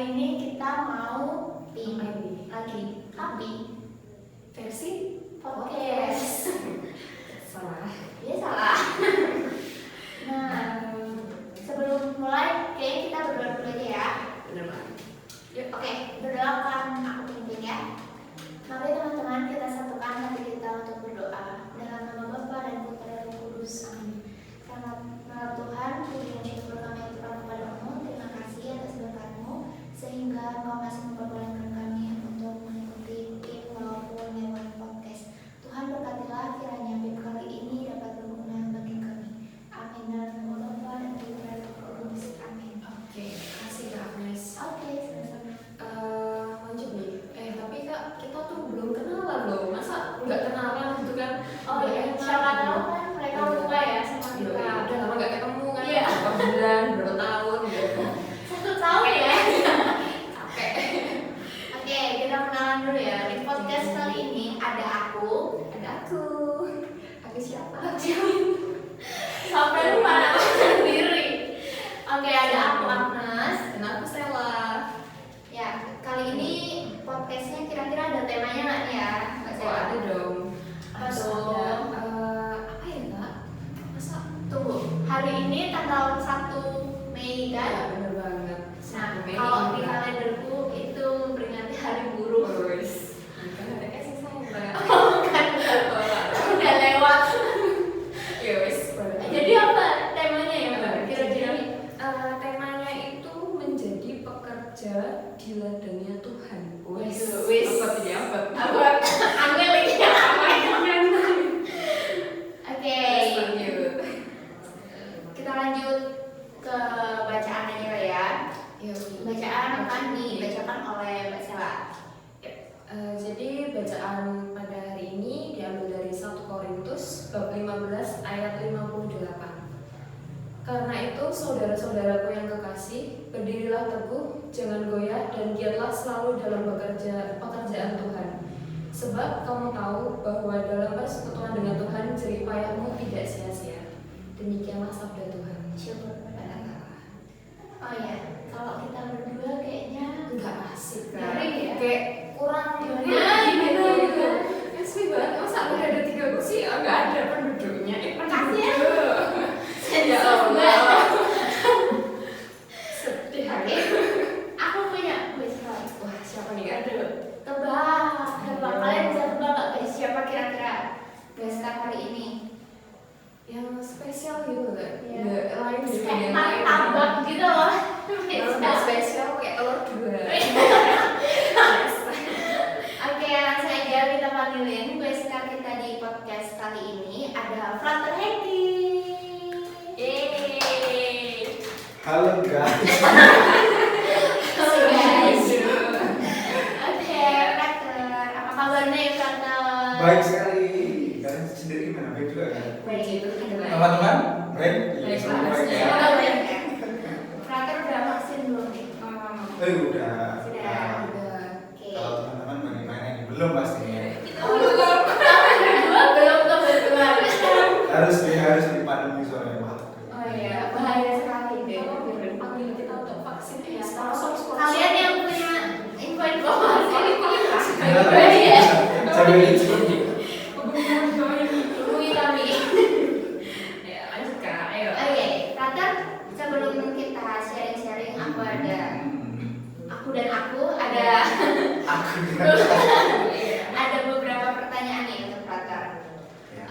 Hari ini kita mau lagi tapi versi podcast. salah. Ya salah. Nah, sebelum mulai kayaknya kita berdoa dulu aja ya. Bener banget. Yuk, oke, berdoakan aku pimpin ya. Mari teman-teman kita satukan hati kita untuk berdoa dalam nama Bapa dan Putra dan Roh Kudus. Amin. Karena Tuhan, puji dan syukur kami aturkan kepadamu. Terima kasih atas berkat-Mu sehingga Engkau masih memperbolehkan kami untuk mengikuti PIP walaupun lewat podcast. Tuhan berkatilah kiranya PIP kali ini dapat berguna bagi kami. Amin. Dalam nama Bapa dan Putra dan Roh Kudus. Amin. Oke, kasih Kak Agnes. Oke, sama-sama. Lanjut nih. Tapi Kak, kita tuh belum kenalan loh. Masa nggak kenalan gitu kan? Oh iya, siapa tahu kan mereka lupa ya sama kita. Udah lama nggak ketemu kan? Iya. Berapa bulan, berapa tahun gitu. 1 tahun ya. Capek. Oke, kita kenalan dulu ya. Di podcast kali ini ada aku. Ada aku. Aku siapa? Sampai lupa nama sendiri. Oke, ada aku Agnes. Dan aku Stella. Ya, kali ini podcastnya kira-kira ada temanya nggak nih ya? Nggak Oh, ada dong. Ada. Apa ya Kak? Masa? Tunggu, hari ini tanggal 1 Mei Ya, kan? bener banget. Nah, Mei kalau di juga. kalenderku itu memperingati Hari Buruh. Wes. Bukan ada kasih sayang Mbak. Kan udah lewat. Ya wes. Jadi apa temanya ya Mbak? Kira-kira? Jadi, temanya itu menjadi pekerja di ladangnya Tuhan. Waduh, wes. Apa tidak apa? Apa? Angel lagi ya. Oke. Lanjut. Kita lanjut ke bacaan aja lah ya. Ya, Bacaan akan dibacakan oleh Mbak Sela. Jadi bacaan pada hari ini diambil dari 1 Korintus bab 15 ayat 58. Karena itu saudara-saudaraku yang kekasih, berdirilah teguh, jangan goyah dan giatlah selalu dalam pekerjaan Tuhan. Sebab kamu tahu bahwa dalam persekutuan dengan Tuhan jerih payahmu tidak sia-sia. Demikianlah sabda Tuhan. Syukur kepada Allah. Oh ya, kalau kita berdua kayaknya Enggak asik kan? garing ya. Kayak kurang Nah, gitu. gitu. Asli banget. Masa udah ada 3 kursi enggak ada penduduknya? Makasih ya. Ya Allah. Allah. Sedih. Oke, aku punya kuis lagi. Wah, siapa nih? Aduh. Tebak. Kalian bisa tebak nggak guys siapa kira-kira gestar kali ini? Yang spesial gitu nggak? Iya. Nggak lain gitu Kayak yang lain. martabak gitu loh. Kalau nggak spesial kayak telur 2. Oke, langsung aja kita panggilin gestar kita di podcast kali ini ada Frater Heki. Yeay. Halo guys. Halo guys. Oke, Frater, apa kabarnya ya Frater? Baik sekali. Kalian sendiri gimana? Baik juga kan? Baik. Itu ada Teman-teman, baik? Baik, Semua Mas. baik ya? Frater udah vaksin belum nih? Udah. Sudah. Nah, Oke. kalau teman-teman bagaimana ini? Belum pastinya. Belum kebetulan. Harus dipandemi soalnya mahal. Oh iya, bahaya sekali deh. Panggil kita untuk vaksin Ya, sponsor. kalian yang punya info masih Iya. Sambil itu. hubungi kami. Ya, lanjut Kak. Ayo. Oke, Tata, sebelum kita sharing-sharing aku ada Aku ada beberapa pertanyaan nih untuk Tata. Ya.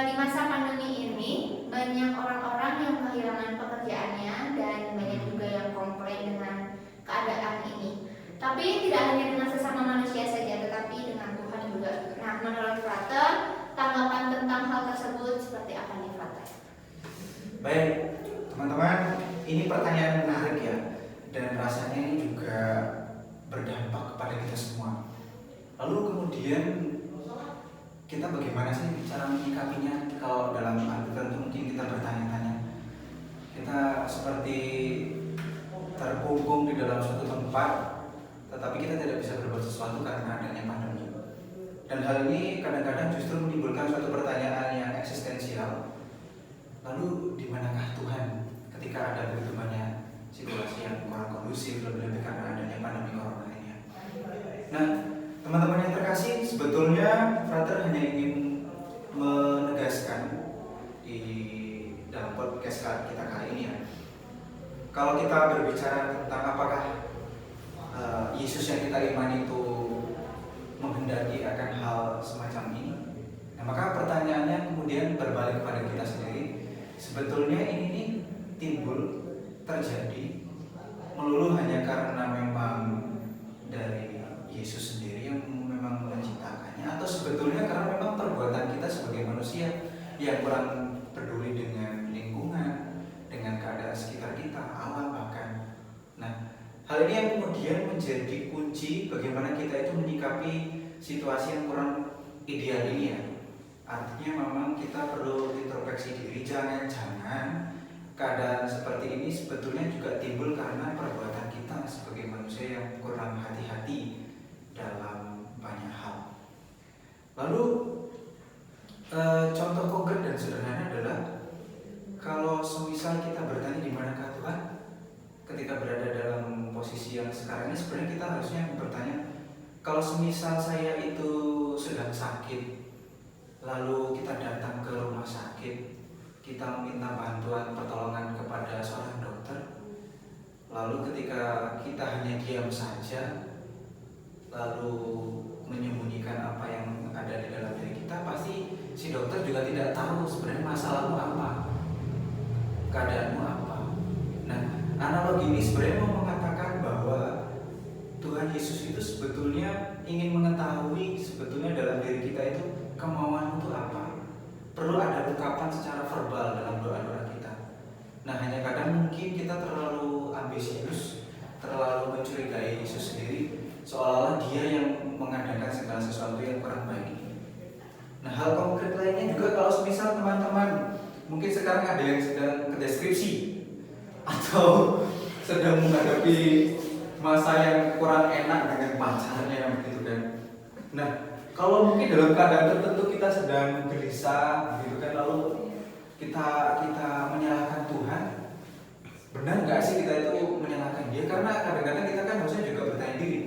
Di masa pandemi ini banyak orang-orang yang kehilangan pekerjaannya dan banyak juga yang komplain dengan keadaan ini. Tapi tidak hanya dengan sesama manusia saja, tetapi dengan Tuhan juga. Nah, menurut Frater, tanggapan tentang hal tersebut seperti apa nih Frater? Baik, teman-teman, ini pertanyaan menarik ya, dan rasanya ini juga berdampak kepada kita semua. Lalu kemudian kita bagaimana sih cara menyikapinya? Kalau dalam arti tertentu mungkin kita bertanya-tanya, kita seperti terkungkung di dalam suatu tempat, tetapi kita tidak bisa berbuat sesuatu karena adanya pandemi. Dan hal ini kadang-kadang justru menimbulkan suatu pertanyaan yang eksistensial. Lalu di manakah Tuhan ketika ada begitu banyak situasi yang kurang kondusif, lebih-lebih karena adanya pandemi corona ini. Nah, teman-teman yang terkasih, sebetulnya Frater hanya ingin menegaskan di dalam podcast kita kali ini ya, kalau kita berbicara tentang apakah Yesus yang kita imani itu menghendaki akan hal semacam ini, nah maka pertanyaannya kemudian berbalik kepada kita sendiri. Sebetulnya ini nih timbul, terjadi melulu hanya karena memang dari Yesus sendiri yang memang menciptakannya, atau sebetulnya karena memang perbuatan kita sebagai manusia yang kurang peduli dengan lingkungan, dengan keadaan sekitar kita, alam bahkan. Nah, hal ini yang kemudian menjadi kunci bagaimana kita itu menyikapi situasi yang kurang ideal ini ya. Artinya memang kita perlu introspeksi diri, jangan-jangan keadaan seperti ini sebetulnya juga timbul karena perbuatan kita sebagai manusia yang kurang hati-hati dalam banyak hal. Lalu contoh konkret dan sederhana adalah kalau semisal kita bertanya di manakah Tuhan, ketika berada dalam posisi yang sekarang ini sebenarnya kita harusnya bertanya, kalau semisal saya itu sedang sakit, lalu kita datang ke rumah sakit, kita meminta bantuan pertolongan kepada seorang dokter, lalu ketika kita hanya diam saja, lalu menyembunyikan apa yang ada di dalam diri kita, pasti si dokter juga tidak tahu sebenarnya masalahmu apa, keadaanmu apa. Nah, analogi ini sebenarnya mau mengatakan bahwa Tuhan Yesus itu sebetulnya ingin mengetahui sebetulnya dalam diri kita itu kemauan itu apa. Perlu ada ungkapan secara verbal dalam doa-doa kita. Nah, hanya kadang mungkin kita terlalu ambisius, terlalu mencurigai Yesus sendiri, seolah-olah dia yang mengadakan segala sesuatu yang kurang baik ini. Nah, hal konkret lainnya juga kalau semisal teman-teman mungkin sekarang ada yang sedang ke deskripsi atau sedang menghadapi masa yang kurang enak dengan pacarnya begitu kan. Nah, kalau mungkin dalam keadaan tertentu kita sedang gelisah gitu kan, lalu kita menyalahkan Tuhan, benar nggak sih kita itu menyalahkan Dia? Karena kadang-kadang kita kan harusnya juga bertanya diri,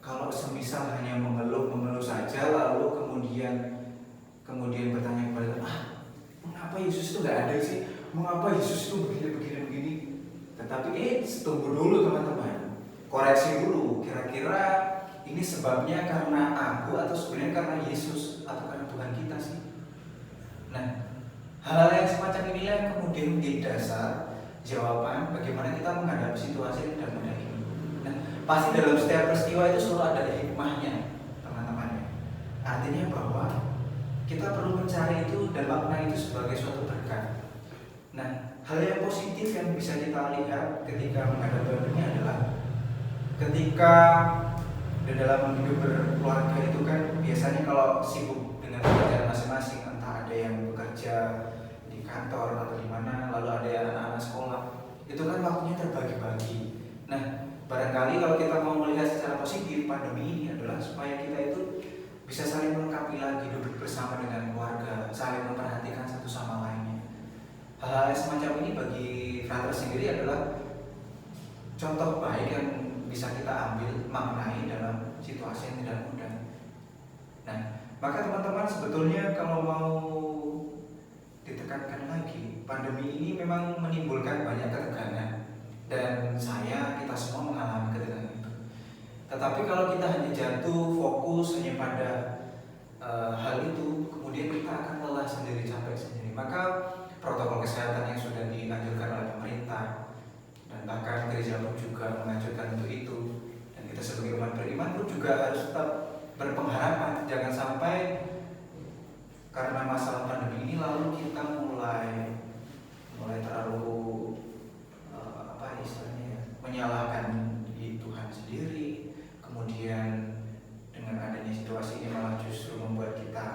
kalau semisal hanya mengeluh saja, lalu kemudian bertanya kepada Tuhan, mengapa Yesus itu nggak ada sih? Mengapa Yesus itu begini? Tetapi tunggu dulu teman-teman, koreksi dulu, kira-kira ini sebabnya karena aku atau sebenarnya karena Yesus atau karena Tuhan kita sih? Nah, hal-hal yang semacam ini yang kemudian menjadi dasar jawaban bagaimana kita menghadapi situasi yang tidak mudah ini. Nah, pasti dalam setiap peristiwa itu selalu ada hikmahnya, teman-teman. Artinya bahwa kita perlu mencari itu dan makna itu sebagai suatu berkat. Nah, hal yang positif yang bisa kita lihat ketika menghadapi ini adalah ketika di dalam hidup berkeluarga itu kan biasanya kalau sibuk dengan pekerjaan masing-masing, entah ada yang bekerja di kantor atau di mana, lalu ada yang anak-anak sekolah, itu kan waktunya terbagi-bagi. Nah, barangkali kalau kita mau melihat secara positif pandemi ini adalah supaya kita itu bisa saling melengkapi lagi, duduk bersama dengan keluarga, saling memperhatikan satu sama lainnya. Hal-hal semacam ini bagi Frater sendiri adalah contoh baik yang bisa kita ambil maknai dalam situasi yang tidak mudah. Nah, maka teman-teman sebetulnya kalau mau ditekankan lagi, pandemi ini memang menimbulkan banyak ketegangan dan kita semua mengalami ketegangan itu. Tetapi kalau kita hanya jatuh fokus hanya pada hal itu, kemudian kita akan lelah sendiri, capek sendiri. Maka protokol kesehatan yang sudah dianjurkan oleh pemerintah dan bahkan gereja pun juga menganjurkan untuk itu, dan kita sebagai umat beriman pun juga harus tetap berpengharapan jangan sampai karena masalah pandemi ini lalu kita mulai terlalu menyalahkan Tuhan sendiri, kemudian dengan adanya situasi ini malah justru membuat kita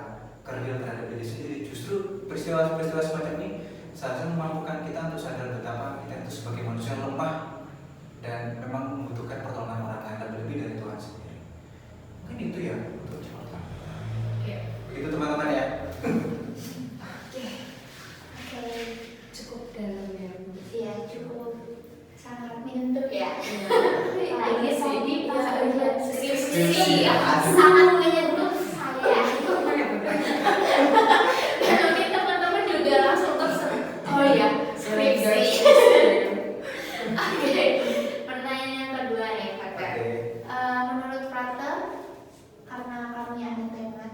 kerdil terhadap diri sendiri. Justru peristiwa-peristiwa semacam ini seharusnya memampukan kita untuk sadar betapa kita itu sebagai manusia lemah dan memang membutuhkan pertolongan orang lain lebih dari Tuhan sendiri. Mungkin itu ya untuk jawaban. Begitu teman-teman ya. Oke, cukup dalam ya Bu. Iya, cukup ya. Iya Apalagi sih, tadi iya, pas iya. ujian Skripsi. skripsi ya, Aduh. sangat menyentuh saya. Dan mungkin teman-teman juga langsung tersentuh. Oh iya, skripsi. Skripsi. Oke, pertanyaan yang kedua nih, Frater. Oke. Menurut Frater, karena kami ada tema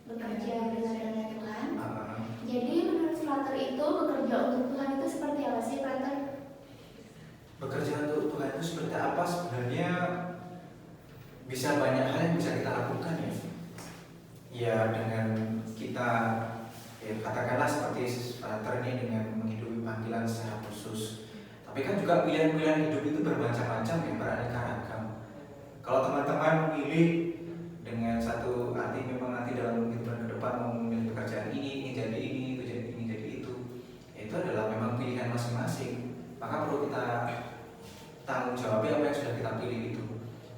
bekerja dengan Tuhan, jadi menurut Frater itu bekerja untuk Tuhan itu seperti apa sih, Frater? Bekerja untuk Tuhan itu seperti apa? Sebenarnya bisa banyak hal yang bisa kita lakukan ya. Ya dengan kita ya katakanlah seperti Frater ini dengan menghidupi panggilan secara khusus. Tapi kan juga pilihan-pilihan hidup itu bermacam-macam ya, beraneka ragam. Kalau teman-teman memilih dengan satu arti memang nanti dalam kehidupan ke depan mau memilih pekerjaan ini jadi ini, itu jadi ini, jadi itu. Ya, itu adalah memang pilihan masing-masing. Maka perlu kita tanggung jawab apa yang sudah kita pilih itu.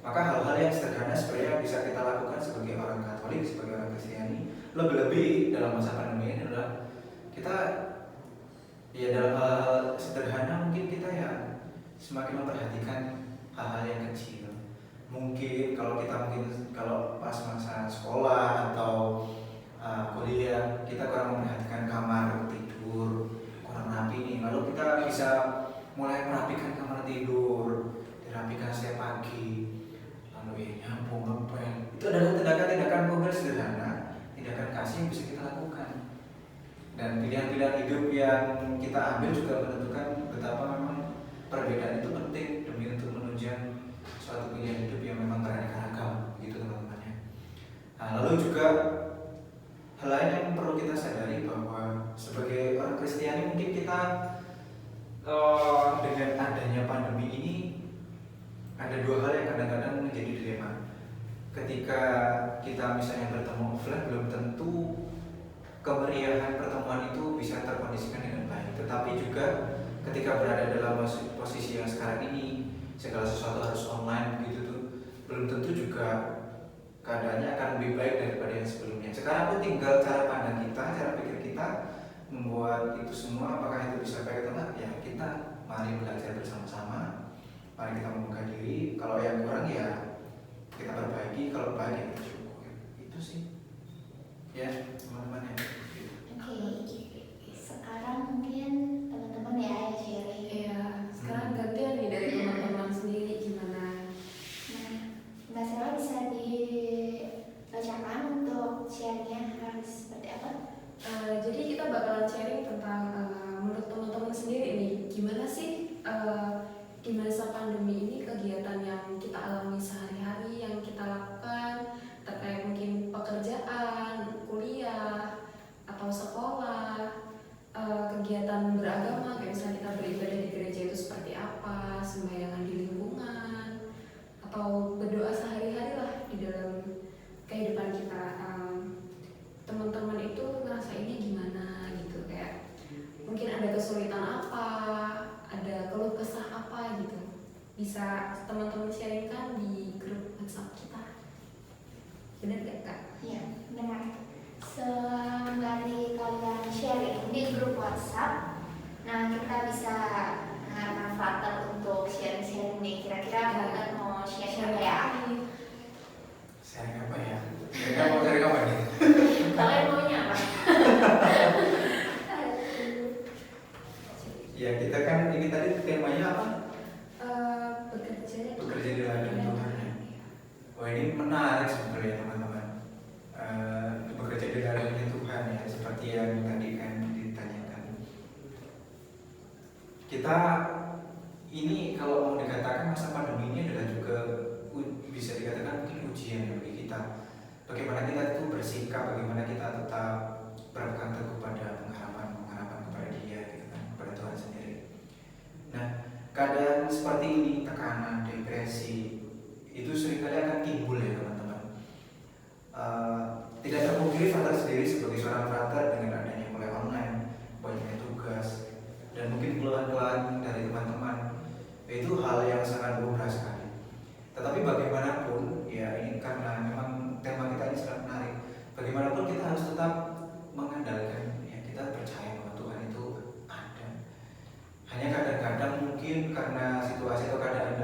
Maka hal-hal yang sederhana sebenarnya bisa kita lakukan sebagai orang Katolik, sebagai orang Kristiani. Lebih-lebih dalam masa pandemi ini adalah kita ya dalam hal sederhana mungkin kita ya semakin memperhatikan hal-hal yang kecil. Mungkin kalau pas masa sekolah atau kuliah kita kurang memperhatikan kamar tidur, kurang rapi nih. Lalu kita bisa mulai merapikan kamar tidur, dirapikan setiap pagi, lalu ya nyapu, ngepel. Itu adalah tindakan-tindakan konkret sederhana, tindakan kasih yang bisa kita lakukan. Dan pilihan-pilihan hidup yang kita ambil juga menentukan betapa memang perbedaan itu penting demi untuk menunjang suatu pilihan hidup yang memang beraneka ragam, gitu teman-teman ya. Nah, lalu juga hal lain yang perlu kita sadari bahwa sebagai orang Kristiani mungkin kita dengan adanya pandemi ini ada dua hal yang kadang-kadang menjadi dilema. Ketika kita misalnya bertemu offline, belum tentu kemeriahan pertemuan itu bisa terkondisikan dengan baik. Tetapi juga ketika berada dalam posisi yang sekarang ini, segala sesuatu harus online gitu tuh, belum tentu juga keadaannya akan lebih baik daripada yang sebelumnya. Sekarang pun tinggal cara pandang kita, cara pikir kita membuat itu semua. Apakah itu bisa baik atau enggak? Ya kita mari belajar bersama-sama, mari kita membuka diri. Kalau yang kurang ya kita perbaiki, kalau baik ya kita syukur. Itu sih ya teman-teman ya. Oke, sekarang mungkin teman-teman ya yang sharing. Iya, sekarang gantian nih dari teman-teman sendiri gimana? Nah, Mbak Sela bisa dibacakan untuk sharingnya harus seperti apa? Jadi kita bakalan sharing tentang menurut teman-teman sendiri nih, gimana sih di masa pandemi ini kegiatan yang kita alami sehari-hari, yang kita lakukan terkait mungkin pekerjaan, kuliah, atau sekolah, kegiatan beragama, kayak misalnya kita beribadah di gereja itu seperti apa, sembayangan di lingkungan, atau berdoa sehari-hari lah di dalam kehidupan kita. Teman-teman itu ngerasainnya gimana gitu, kayak mungkin ada kesulitan apa, ada keluh kesah apa gitu, bisa teman-teman sharingkan di grup WhatsApp kita. Benar gak Kak? Iya, benar. Sembari kalian sharing di grup WhatsApp, nah kita bisa mengarahkan Frater untuk sharing-sharing nih. Kira-kira Frater mau sharing apa ya? Sharing apa ya? Mereka mau sharing apa nih? Kalian maunya apa? Ya kita kan ini tadi temanya apa? Bekerja di ladang Tuhan ya. Oh ini menarik sebenarnya teman-teman. Bekerja di ladangnya Tuhan ya, seperti yang tadi kan ditanyakan. Kita ini kalau mau dikatakan masa pandemi ini adalah juga bisa dikatakan mungkin ujian bagi kita. Bagaimana kita itu bersikap, bagaimana kita tetap berpegang teguh pada pengharapan kepada Dia, gitu kan, kepada Tuhan sendiri. Nah, keadaan seperti ini, tekanan, depresi, itu seringkali akan timbul ya teman-teman. Tidak terpungkiri Frater sendiri sebagai seorang Frater dengan adanya mulai online, banyaknya tugas, dan mungkin keluhan-keluhan dari teman-teman, itu hal yang sangat lumrah sekali. Tetapi bagaimanapun, ya ini karena memang tema kita ini sangat menarik. Bagaimanapun kita harus tetap mengandalkan, ya kita percaya bahwa Tuhan itu ada. Hanya kadang-kadang mungkin karena situasi atau keadaan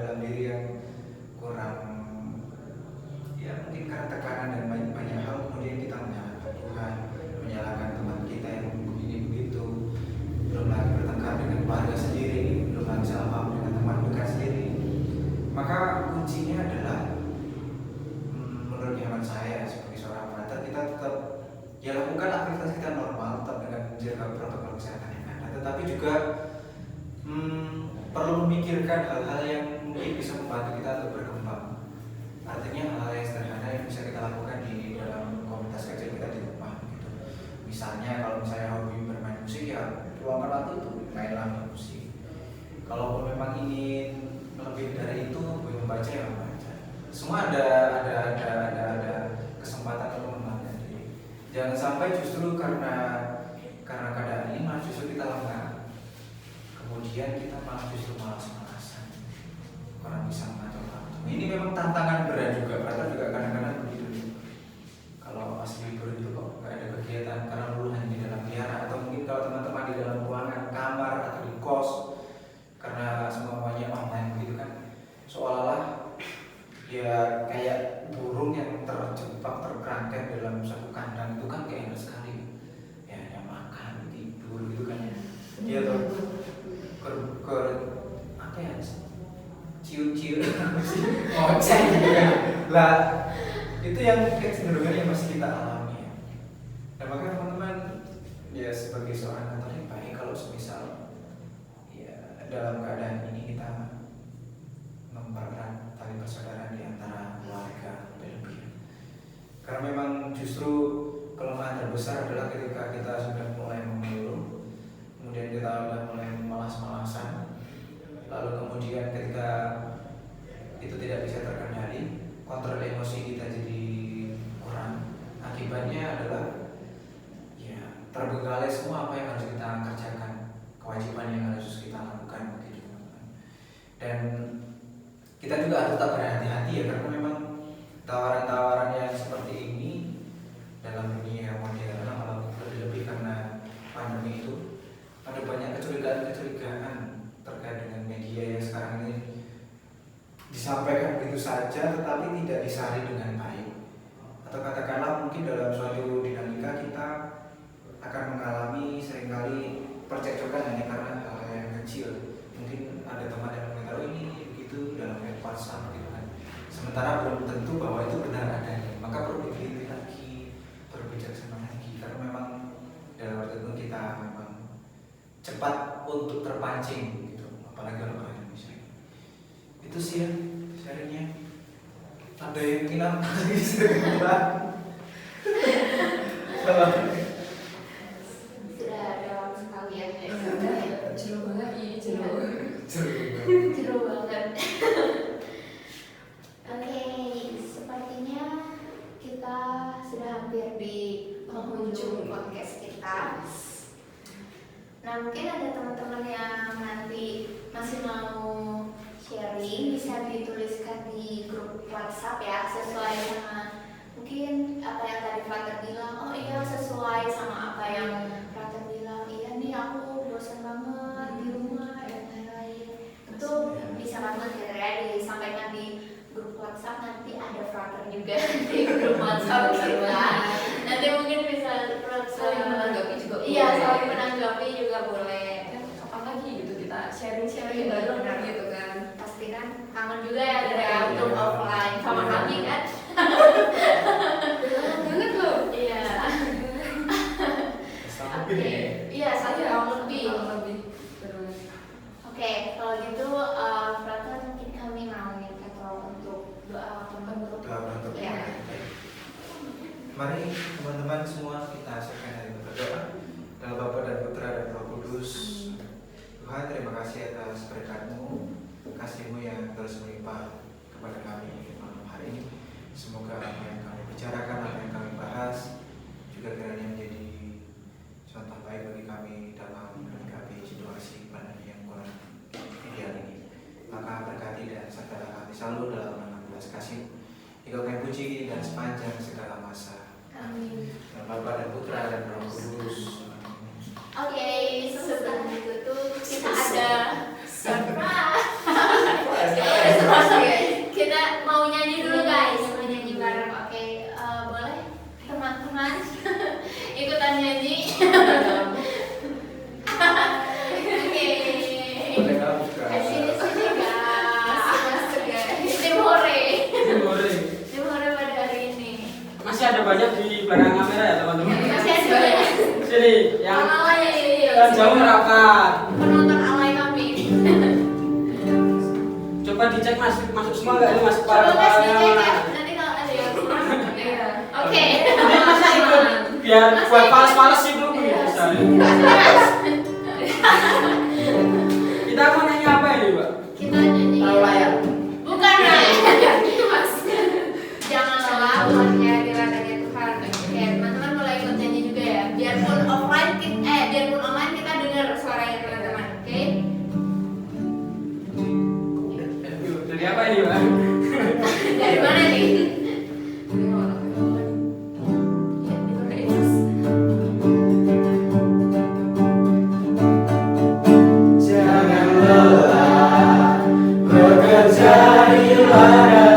Maka kuncinya adalah menurut hemat saya sebagai seorang frater, kita tetap ya lakukan aktivitas kita normal, tetap dengan menjaga protokol kesehatan yang ada, tetapi juga perlu memikirkan hal-hal yang mungkin bisa membantu kita untuk berkembang. Artinya hal-hal yang sederhana yang bisa kita lakukan di dalam komunitas kecil kita di rumah gitu. Misalnya kalau saya hobi bermain musik, ya luangkan waktu itu mainlah musik. Kalau memang ingin lebih dari itu, hobi membaca, ya membaca. Semua ada kesempatan untuk mengembangkan diri. Jangan sampai justru karena keadaan ini malah justru kita lengah. Kemudian kita malah justru malas-malasan, kurang bisa mengatur waktu. Ini memang tantangan berat juga. Frater juga kadang-kadang begitu. Kalau pas libur itu kok nggak ada kegiatan karena dulu hanya di dalam wihara, atau mungkin kalau teman-teman di dalam ruangan kamar atau di kos karena semuanya online begitu kan, seolah-olah ya kayak burung yang terjebak terperangkap dalam satu kandang itu kan kayak enak sekali. Ya hanya makan tidur gitu kan ya. Dia tuh apa ya, cium-cium ngoceh gitu kan lah, itu yang kecenderungan yang masih kita alami ya. Nah maka teman-teman ya sebagai seorang Katolik baik kalau semisal ya dalam keadaan ini kita mempererat tali persaudaraan di antara keluarga lebih, karena memang justru kelemahan terbesar adalah ketika kita sudah mulai mengeluh, kemudian kita sudah mulai malas-malasan, lalu kemudian ketika itu tidak bisa terkendali, kontrol emosi kita jadi kurang. Akibatnya adalah ya terbengkalai semua apa yang harus kita kerjakan, kewajiban yang harus kita lakukan begitu teman-teman. Dan kita juga harus tetap berhati-hati ya, karena memang tawaran-tawaran yang seperti ini dalam dunia modern, malah lebih karena pandemi itu ada banyak kecurigaan terkait dengan media yang sekarang ini disampaikan begitu saja tetapi tidak disaring dengan baik, atau katakanlah mungkin dalam suatu dinamika kita akan mengalami seringkali percekcokan hanya karena hal yang kecil. Mungkin ada teman yang mengatakan ini begitu dalam WhatsApp gitu kan, sementara belum tentu bahwa itu benar adanya. Maka perlu diteliti lagi, perlu bijaksana lagi, karena memang dalam waktu itu kita memang cepat untuk terpancing gitu, apalagi orang Indonesia. Itu sih ya sharingnya. Ada yang ingin apa lagi cerita? Sudah dalam sekali ya. Jeru banget ini, jeru. Seru banget. Oke, sepertinya kita sudah hampir di penghujung podcast kita. Nah, mungkin ada teman-teman yang nanti masih mau sharing, bisa dituliskan di grup WhatsApp ya, sesuai sama mungkin apa yang tadi Frater bilang. Oh iya, sesuai sama apa yang Frater bilang. Iya nih, aku bosan banget di rumah dan lain-lain. Itu bisa banget ya disampaikan di grup WhatsApp. Nanti ada Frater juga di grup WhatsApp kita. Nanti mungkin bisa Saling menanggapi juga boleh. Iya, saling menanggapi juga boleh. Kapan lagi gitu kita sharing-sharing bareng Benar. gitu kan. Pasti kan kangen juga ya dari untuk offline sama kami kan. Banget loh. Iya. Oke. Iya, satu tahun lebih. Terus Oke, kalau gitu Frater mungkin kami mau minta tolong untuk doa penutup. Doa penutup. Iya. Mari teman-teman semua kita siapkan hari berdoa. Dalam Bapa dan Putra dan Roh Kudus. Tuhan, terima kasih atas berkat-Mu, kasih-Mu yang terus melimpah kepada kami malam hari ini. Semoga apa yang kami bicarakan, apa yang kami bahas juga kiranya menjadi contoh baik bagi kami dalam menyikapi situasi pandemi yang kurang ideal ini. Maka berkati dan sertai kami selalu dalam nama belas kasih. Engkau kami puji dan sepanjang segala masa. Amin. Dalam Bapa dan Putra dan Roh Kudus. Oke, sebelum ditutup kita ada surprise. Kita mau nyanyi dulu guys, mau nyanyi bareng. Oke, boleh teman-teman ikutan nyanyi. Oke. Boleh kamu juga. Sini guys. ada banyak di belakang kamera ya teman-teman. Masih ada banyak. Sini, yang Alay jauh merapat. penonton alay kami. Coba dicek masuk semua nggak ini masuk Coba guys parah-parahnya dicek ya. mana? Nanti kalau ada yang kurang. Iya. Oke. Ini masa ikut biar buat palas-palas sih belum bisa. Kita mau nanya apa ini, Mbak? Kita nyanyi. Taruh layar. Bukan Ray. Mas. Jangan lelah mencari ridhonya Tuhan. Oke, teman-teman boleh ikut nyanyi juga ya. Biarpun offline biarpun online kita dengar suaranya teman-teman. Oke? Dari apa ini, Mbak? Dari mana nih? Jangan lelah bekerja di ladang.